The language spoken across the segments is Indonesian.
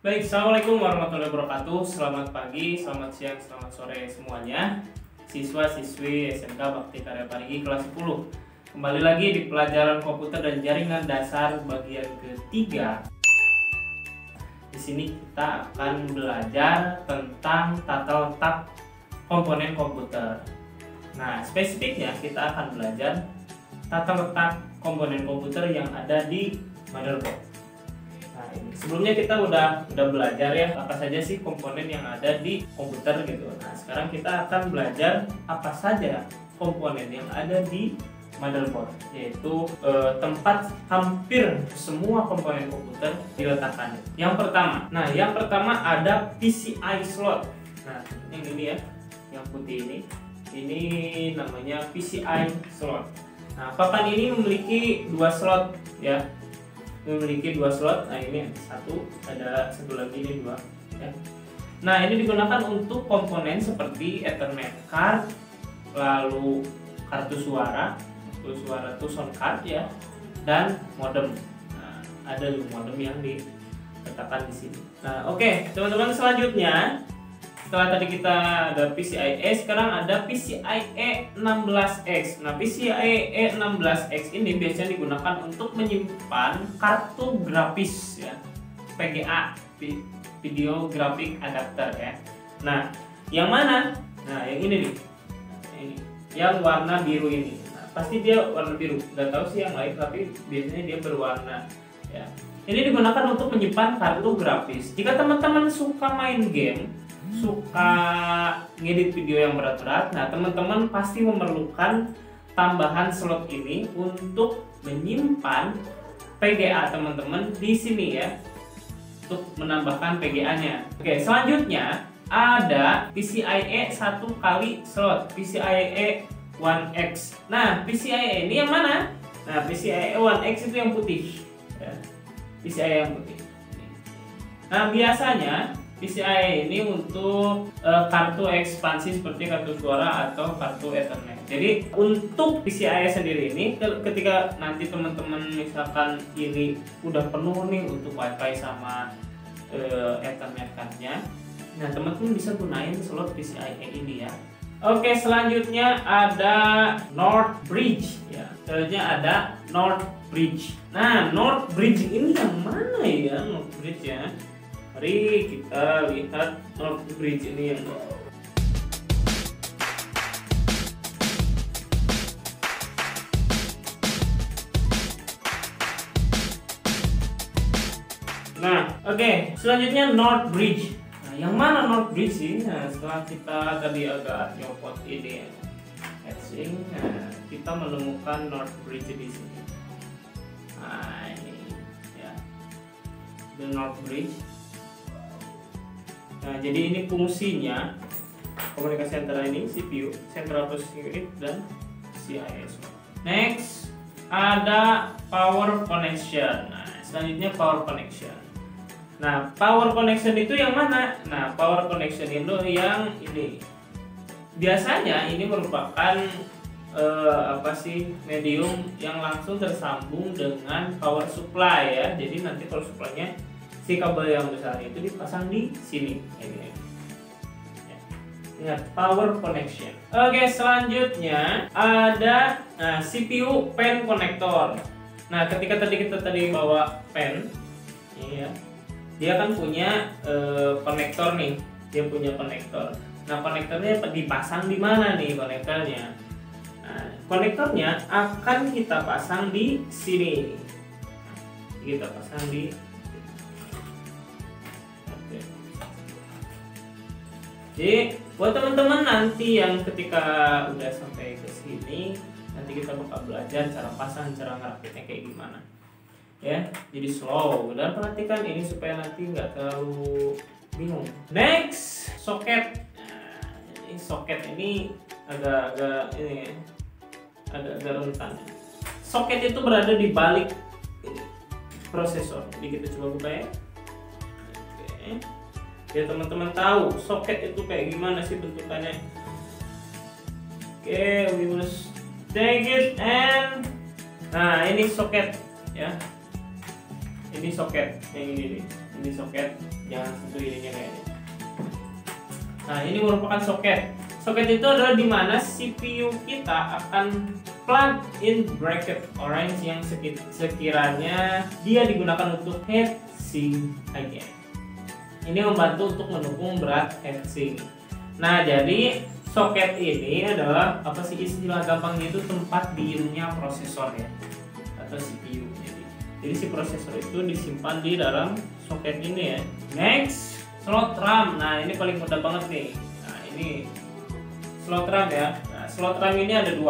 Baik, Assalamualaikum warahmatullahi wabarakatuh. Selamat pagi, selamat siang, selamat sore semuanya. Siswa-siswi SMK Bakti Karya Parigi kelas 10. Kembali lagi di pelajaran komputer dan jaringan dasar bagian ketiga. Di sini kita akan belajar tentang tata letak komponen komputer. Nah, spesifiknya kita akan belajar tata letak komponen komputer yang ada di motherboard. Nah, sebelumnya kita udah belajar ya apa saja sih komponen yang ada di komputer gitu. Nah, sekarang kita akan belajar apa saja komponen yang ada di motherboard, yaitu tempat hampir semua komponen komputer diletakkan. Yang pertama ada PCI slot. Nah, yang ini ya, yang putih ini namanya PCI slot. Nah, papan ini memiliki dua slot ya. Nah, ini ada satu lagi, ini dua ya. Nah, ini digunakan untuk komponen seperti Ethernet card, lalu kartu suara itu sound card ya, dan modem. Nah, ada modem yang diletakkan di sini. Nah, oke, teman-teman, selanjutnya setelah tadi kita ada PCIe, sekarang ada PCIe 16X. Nah, PCIe 16X ini biasanya digunakan untuk menyimpan kartu grafis ya, VGA, video graphic adapter ya. Nah, yang mana? Nah, yang ini nih. Ini, yang warna biru ini. Nah, pasti dia warna biru. Nggak tahu sih yang lain, tapi biasanya dia berwarna ya. Ini digunakan untuk menyimpan kartu grafis. Jika teman-teman suka main game, suka ngedit video yang berat-berat, nah teman-teman pasti memerlukan tambahan slot ini untuk menyimpan VGA teman-teman di sini ya, untuk menambahkan VGA-nya. Oke, selanjutnya ada PCIe 1 kali slot, PCIe 1X. Nah, PCIe ini yang mana? Nah, PCIe 1X itu yang putih ya. PCIe yang putih. Nah, biasanya PCIe ini untuk kartu ekspansi seperti kartu suara atau kartu Ethernet. Jadi untuk PCIe sendiri ini, ketika nanti teman-teman misalkan ini udah penuh nih untuk WiFi sama Ethernet cardnya, nah teman-teman bisa gunain slot PCIe ini ya. Oke, selanjutnya ada North Bridge ya. Selanjutnya ada North Bridge. Nah, North Bridge ini yang mana ya, North Bridge ya? Mari kita lihat North Bridge ini yang oke, selanjutnya North Bridge. Nah, yang mana North Bridge sih? Nah, setelah kita tadi agak nyopot ini heatsink, nah, kita menemukan North Bridge di sini. Nah, ini ya, the North Bridge. Nah, jadi ini fungsinya komunikasi antara ini CPU, Central Processing Unit, dan PCIe. Next ada power connection. Nah, selanjutnya power connection. Nah, power connection itu yang mana? Nah, power connection itu yang ini. Biasanya ini merupakan medium yang langsung tersambung dengan power supply ya. Jadi nanti power supply-nya, si kabel yang besar itu dipasang di sini ini. Ya. Ingat, power connection. Oke, selanjutnya ada CPU pen connector. Nah, ketika kita bawa pen ini ya, dia kan punya konektor nih. Dia punya konektor. Nah, konektornya dipasang di mana nih konektornya? Nah, konektornya akan kita pasang di sini. Kita pasang di Jadi buat teman-teman nanti yang ketika udah sampai ke sini, nanti kita bakal belajar cara pasang, cara ngerakitnya kayak gimana. Ya, jadi slow dan perhatikan ini supaya nanti nggak terlalu bingung. Next, soket. Nah, ini soket ini agak rentan. Soket itu berada di balik prosesor. Jadi kita coba buka ya. Oke. Biar teman-teman tahu soket itu kayak gimana sih bentukannya. Oke, we must take it and nah, ini soket ya. Ini soket yang ini nih. Ini soket, jangan sentuh ininya kayaknya. Nah, ini merupakan soket. Soket itu adalah dimana CPU kita akan plug in bracket orange yang sekiranya dia digunakan untuk heatsink again. Ini membantu untuk mendukung berat heatsink. Nah, jadi soket ini adalah apa sih istilah gampangnya itu tempat diamnya prosesor ya, atau CPU. Jadi si prosesor itu disimpan di dalam soket ini ya. Next, slot RAM. Nah, ini paling mudah banget nih. Nah, ini slot RAM ya. Nah, slot RAM ini ada 2.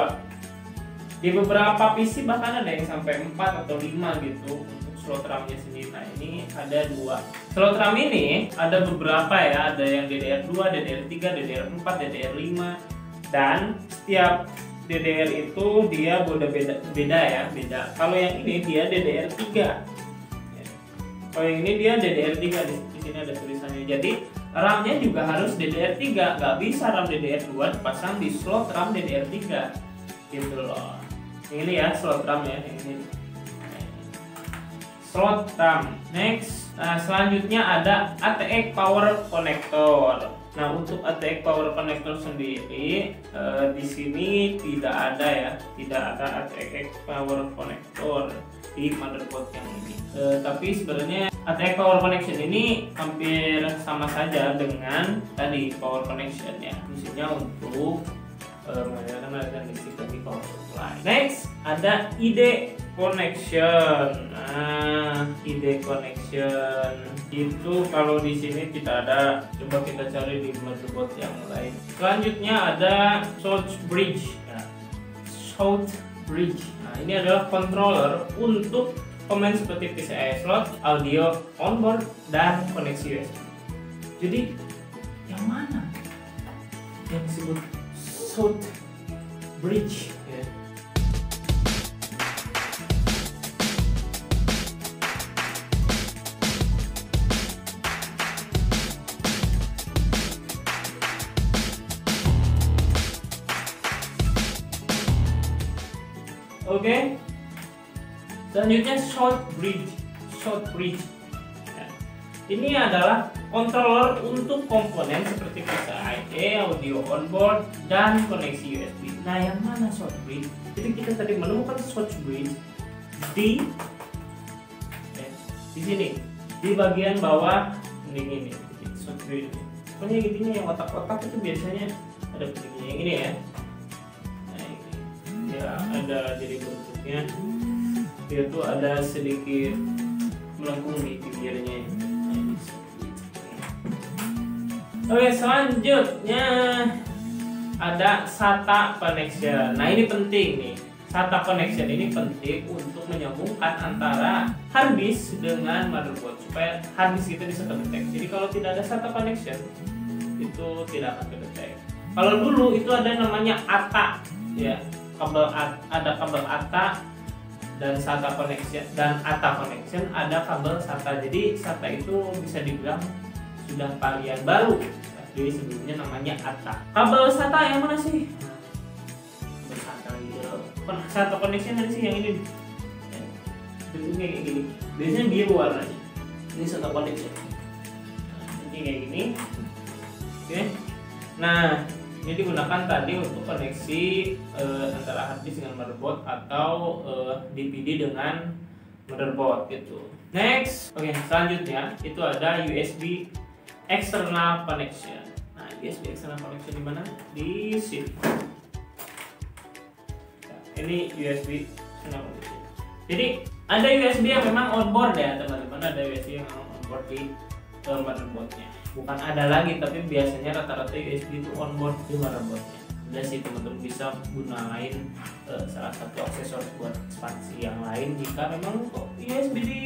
Di beberapa PC bahkan ada yang sampai 4 atau 5 gitu untuk slot RAM-nya sendiri. Nah, ini ada 2. Slot RAM ini ada beberapa ya, ada yang DDR2, DDR3, DDR4, DDR5, dan setiap DDR itu dia beda ya. Kalau yang ini dia DDR3. Kalau yang ini dia DDR3, di sini ada tulisannya. Jadi RAM-nya juga harus DDR3, nggak bisa RAM DDR2 dipasang di slot RAM DDR3 gitu loh. Ini ya slot RAM ya, ini slot RAM. Next, nah selanjutnya ada ATX Power Connector. Nah, untuk ATX Power Connector sendiri di sini tidak ada ya, tidak ada ATX Power Connector di motherboard yang ini. Tapi sebenarnya ATX Power Connection ini hampir sama saja dengan tadi Power Connection ya, fungsinya untuk menggunakan aliran listrik dari power supply. Next, ada ID connection. Nah, ID connection itu kalau di sini tidak ada, coba kita cari di motherboard yang lain. Selanjutnya ada short bridge. Nah, short bridge. Nah, ini adalah controller untuk komponen seperti PCIe slot, audio onboard, dan koneksi USB. Jadi yang mana yang disebut short bridge ya? Oke. Selanjutnya short bridge. Ya. Ini adalah controller untuk komponen seperti PCIe, audio onboard, dan koneksi USB. Nah, yang mana short bridge? Jadi kita tadi menemukan short bridge di sini, di bagian bawah ini short bridge. Pokoknya intinya yang otak-otak itu biasanya ada bentuknya yang ini ya. Nah, ini ya ada, jadi bentuknya dia tuh ada sedikit melengkung di pinggirnya. Oke, selanjutnya ada SATA connection. Nah, ini penting nih. SATA connection ini penting untuk menyambungkan antara hard disk dengan motherboard supaya hard disk itu bisa terdetek. Jadi kalau tidak ada SATA connection itu tidak akan terdetek. Kalau dulu itu ada namanya ATA ya, ada kabel ATA dan SATA connection, dan ATA connection ada kabel SATA. Jadi SATA itu bisa dibilang sudah varian baru. Jadi sebelumnya namanya ATA. Kabel SATA yang mana sih? Kabel SATA gitu. SATA connection ada sih yang ini. Bentuknya kayak gini. Biasanya biru warnanya. Ini SATA connection. Ini kayak gini. Oke. Nah, ini digunakan tadi untuk koneksi antara hard disk dengan motherboard atau DVD dengan motherboard gitu. Next, oke, selanjutnya itu ada USB external connection. Nah, USB external connection di mana? Di sini. Nah, ini USB external connection. Jadi ada USB yang memang onboard ya teman-teman, ada USB yang memang onboard di motherboardnya. Bukan ada lagi, tapi biasanya rata-rata USB itu onboard di motherboardnya. Udah sih teman-teman bisa gunain salah satu aksesoris buat ekspansi yang lain jika memang USB di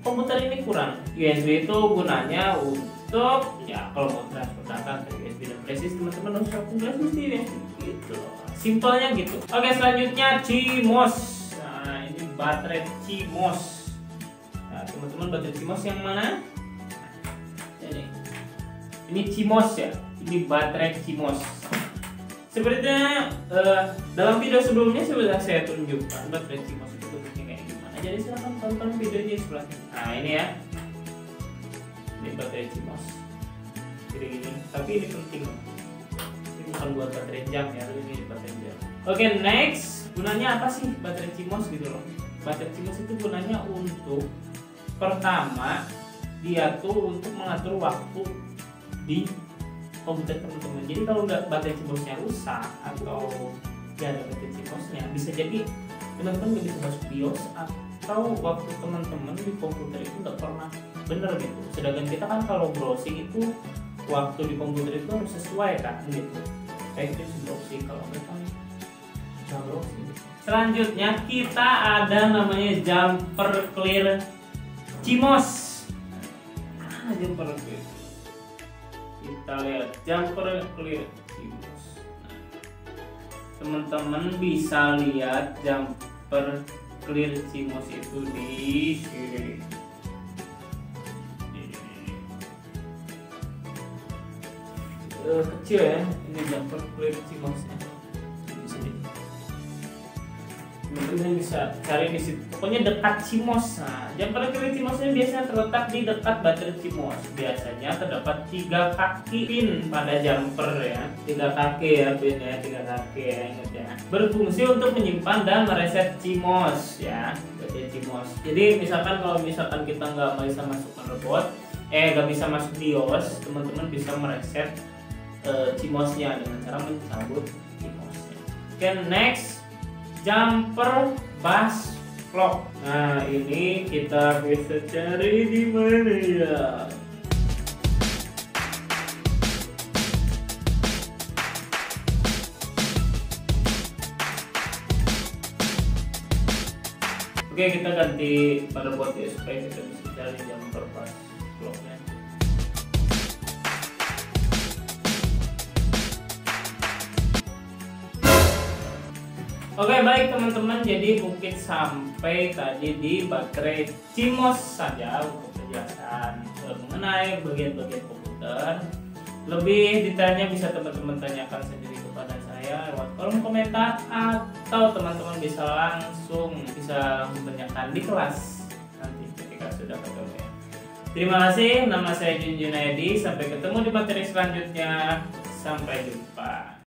komputer ini kurang. USB itu gunanya untuk ya kalau mau transfer data ke USB dan flash disk, teman-teman harus sambung flash disk di USB gitu. Simpelnya gitu. Oke, selanjutnya CMOS. Nah, ini baterai CMOS. Nah, teman-teman baterai CMOS yang mana? Ini CMOS ya, ini baterai CMOS. Sepertinya dalam video sebelumnya sudah saya tunjukkan baterai CMOS itu bentuknya kayak gimana. Jadi silahkan tonton videonya sebelah sini. Nah, ini ya. Ini baterai CMOS. Jadi gini, tapi ini penting loh. Ini bukan buat baterai jam ya, ini baterai jam. Oke, next, gunanya apa sih baterai CMOS gitu loh? Baterai CMOS itu gunanya untuk pertama dia tuh untuk mengatur waktu di komputer teman-teman. Jadi kalau nggak baterai CMOS-nya rusak atau ya ada baterai CMOS-nya, bisa jadi teman-teman nggak bisa masuk BIOS atau waktu teman-teman di komputer itu nggak pernah bener gitu. Sedangkan kita kan kalau browsing itu waktu di komputer itu harus sesuai kan gitu. Kayak itu browsing, kalau mereka nggak browsing. Selanjutnya kita ada namanya jumper clear CMOS. Jumper clear. Kita lihat jumper clear CMOS. Teman-teman bisa lihat jumper clear CMOS itu di sini. Kecil ya, ini jumper clear CMOS-nya. Di sini. Teman-teman bisa cari di situ. Pokoknya dekat CMOS. Nah, jumper clear CMOS-nya biasanya terletak di dekat baterai CMOS. Biasanya terdapat 3 kaki pin pada jumper ya. 3 kaki ya pin ya, 3 kaki ya, ingat ya. Berfungsi untuk menyimpan dan mereset CMOS ya, baterai CMOS. Jadi misalkan kalau misalkan kita nggak bisa masuk motherboard, nggak bisa masuk BIOS, teman-teman bisa mereset CMOS-nya dengan cara mencabut CMOS-nya. Oke, next, jumper bus clock. Nah, ini kita bisa cari di mana ya? Oke, kita ganti motherboard ya supaya kita bisa cari jumper bus clock-nya. Oke, baik teman-teman, jadi mungkin sampai tadi di baterai CMOS saja untuk penjelasan mengenai bagian-bagian komputer. Lebih detailnya bisa teman-teman tanyakan sendiri kepada saya lewat kolom komentar, atau teman-teman bisa langsung menanyakan di kelas nanti ketika sudah ketemu. Terima kasih, nama saya Jun Junaidi. Sampai ketemu di materi selanjutnya. Sampai jumpa.